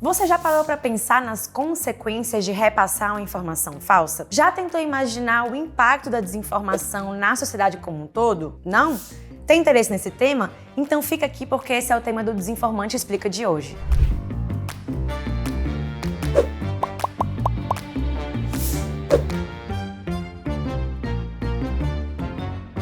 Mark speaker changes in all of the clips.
Speaker 1: Você já parou para pensar nas consequências de repassar uma informação falsa? Já tentou imaginar o impacto da desinformação na sociedade como um todo? Não? Tem interesse nesse tema? Então fica aqui porque esse é o tema do Desinformante Explica de hoje.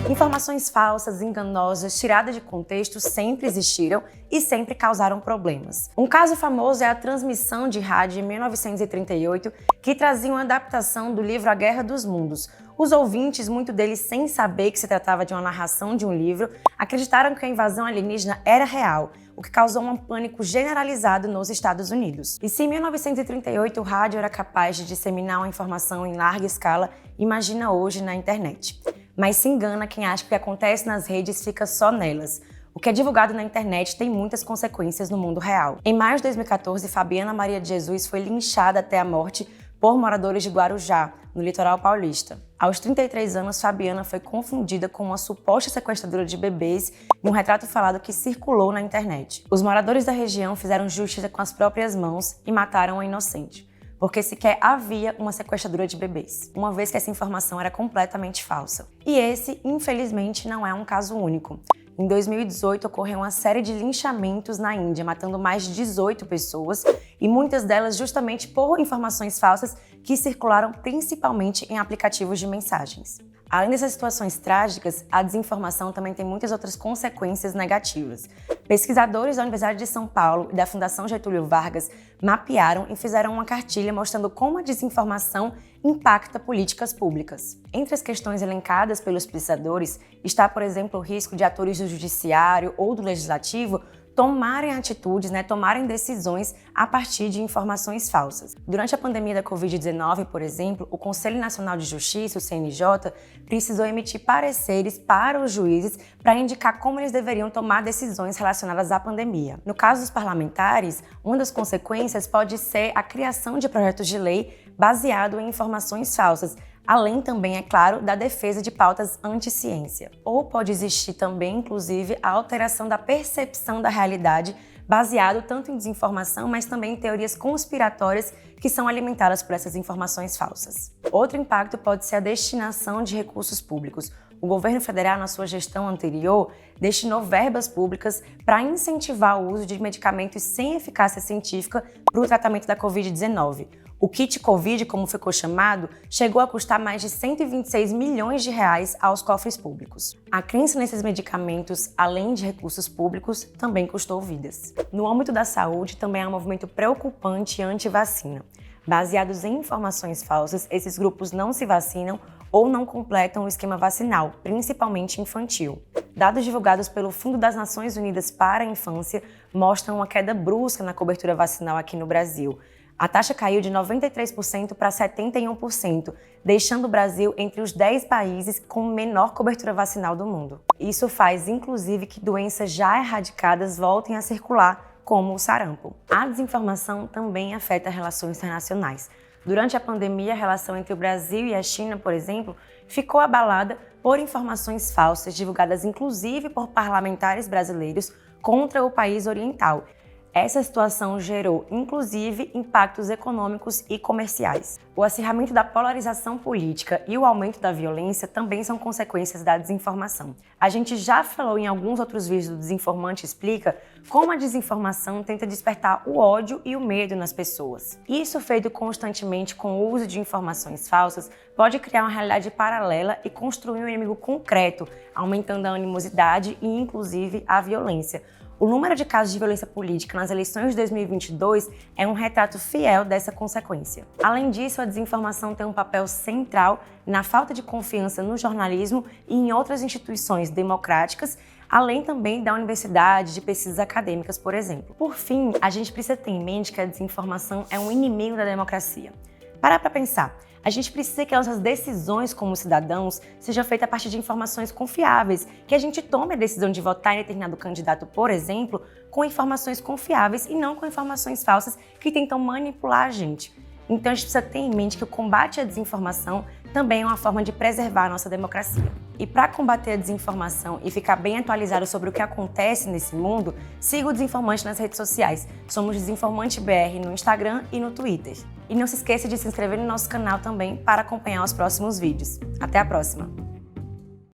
Speaker 1: Informações falsas, enganosas, tiradas de contexto sempre existiram e sempre causaram problemas. Um caso famoso é a transmissão de rádio em 1938, que trazia uma adaptação do livro A Guerra dos Mundos. Os ouvintes, muitos deles sem saber que se tratava de uma narração de um livro, acreditaram que a invasão alienígena era real, o que causou um pânico generalizado nos Estados Unidos. E se em 1938 o rádio era capaz de disseminar uma informação em larga escala, imagina hoje na internet. Mas se engana quem acha que o que acontece nas redes fica só nelas. O que é divulgado na internet tem muitas consequências no mundo real. Em maio de 2014, Fabiana Maria de Jesus foi linchada até a morte por moradores de Guarujá, no litoral paulista. Aos 33 anos, Fabiana foi confundida com uma suposta sequestradora de bebês em um retrato falado que circulou na internet. Os moradores da região fizeram justiça com as próprias mãos e mataram a inocente, porque sequer havia uma sequestradora de bebês, uma vez que essa informação era completamente falsa. E esse, infelizmente, não é um caso único. Em 2018, ocorreu uma série de linchamentos na Índia, matando mais de 18 pessoas, e muitas delas justamente por informações falsas que circularam principalmente em aplicativos de mensagens. Além dessas situações trágicas, a desinformação também tem muitas outras consequências negativas. Pesquisadores da Universidade de São Paulo e da Fundação Getúlio Vargas mapearam e fizeram uma cartilha mostrando como a desinformação impacta políticas públicas. Entre as questões elencadas pelos pesquisadores está, por exemplo, o risco de atores do judiciário ou do legislativo tomarem atitudes, tomarem decisões a partir de informações falsas. Durante a pandemia da Covid-19, por exemplo, o Conselho Nacional de Justiça, o CNJ, precisou emitir pareceres para os juízes para indicar como eles deveriam tomar decisões relacionadas à pandemia. No caso dos parlamentares, uma das consequências pode ser a criação de projetos de lei baseado em informações falsas, além também, é claro, da defesa de pautas anti-ciência. Ou pode existir também, inclusive, a alteração da percepção da realidade, baseado tanto em desinformação, mas também em teorias conspiratórias que são alimentadas por essas informações falsas. Outro impacto pode ser a destinação de recursos públicos. O governo federal, na sua gestão anterior, destinou verbas públicas para incentivar o uso de medicamentos sem eficácia científica para o tratamento da Covid-19. O kit Covid, como ficou chamado, chegou a custar mais de 126 milhões de reais aos cofres públicos. A crença nesses medicamentos, além de recursos públicos, também custou vidas. No âmbito da saúde, também há um movimento preocupante anti-vacina. Baseados em informações falsas, esses grupos não se vacinam ou não completam o esquema vacinal, principalmente infantil. Dados divulgados pelo Fundo das Nações Unidas para a Infância mostram uma queda brusca na cobertura vacinal aqui no Brasil. A taxa caiu de 93% para 71%, deixando o Brasil entre os 10 países com menor cobertura vacinal do mundo. Isso faz, inclusive, que doenças já erradicadas voltem a circular, como o sarampo. A desinformação também afeta relações internacionais. Durante a pandemia, a relação entre o Brasil e a China, por exemplo, ficou abalada por informações falsas divulgadas inclusive por parlamentares brasileiros contra o país oriental. Essa situação gerou, inclusive, impactos econômicos e comerciais. O acirramento da polarização política e o aumento da violência também são consequências da desinformação. A gente já falou em alguns outros vídeos do Desinformante Explica como a desinformação tenta despertar o ódio e o medo nas pessoas. Isso, feito constantemente com o uso de informações falsas, pode criar uma realidade paralela e construir um inimigo concreto, aumentando a animosidade e, inclusive, a violência. O número de casos de violência política nas eleições de 2022 é um retrato fiel dessa consequência. Além disso, a desinformação tem um papel central na falta de confiança no jornalismo e em outras instituições democráticas, além também da universidade, de pesquisas acadêmicas, por exemplo. Por fim, a gente precisa ter em mente que a desinformação é um inimigo da democracia. Para pensar. A gente precisa que as nossas decisões como cidadãos sejam feitas a partir de informações confiáveis, que a gente tome a decisão de votar em determinado candidato, por exemplo, com informações confiáveis e não com informações falsas que tentam manipular a gente. Então a gente precisa ter em mente que o combate à desinformação também é uma forma de preservar a nossa democracia. E para combater a desinformação e ficar bem atualizado sobre o que acontece nesse mundo, siga o Desinformante nas redes sociais. Somos Desinformante BR no Instagram e no Twitter. E não se esqueça de se inscrever no nosso canal também para acompanhar os próximos vídeos. Até a próxima!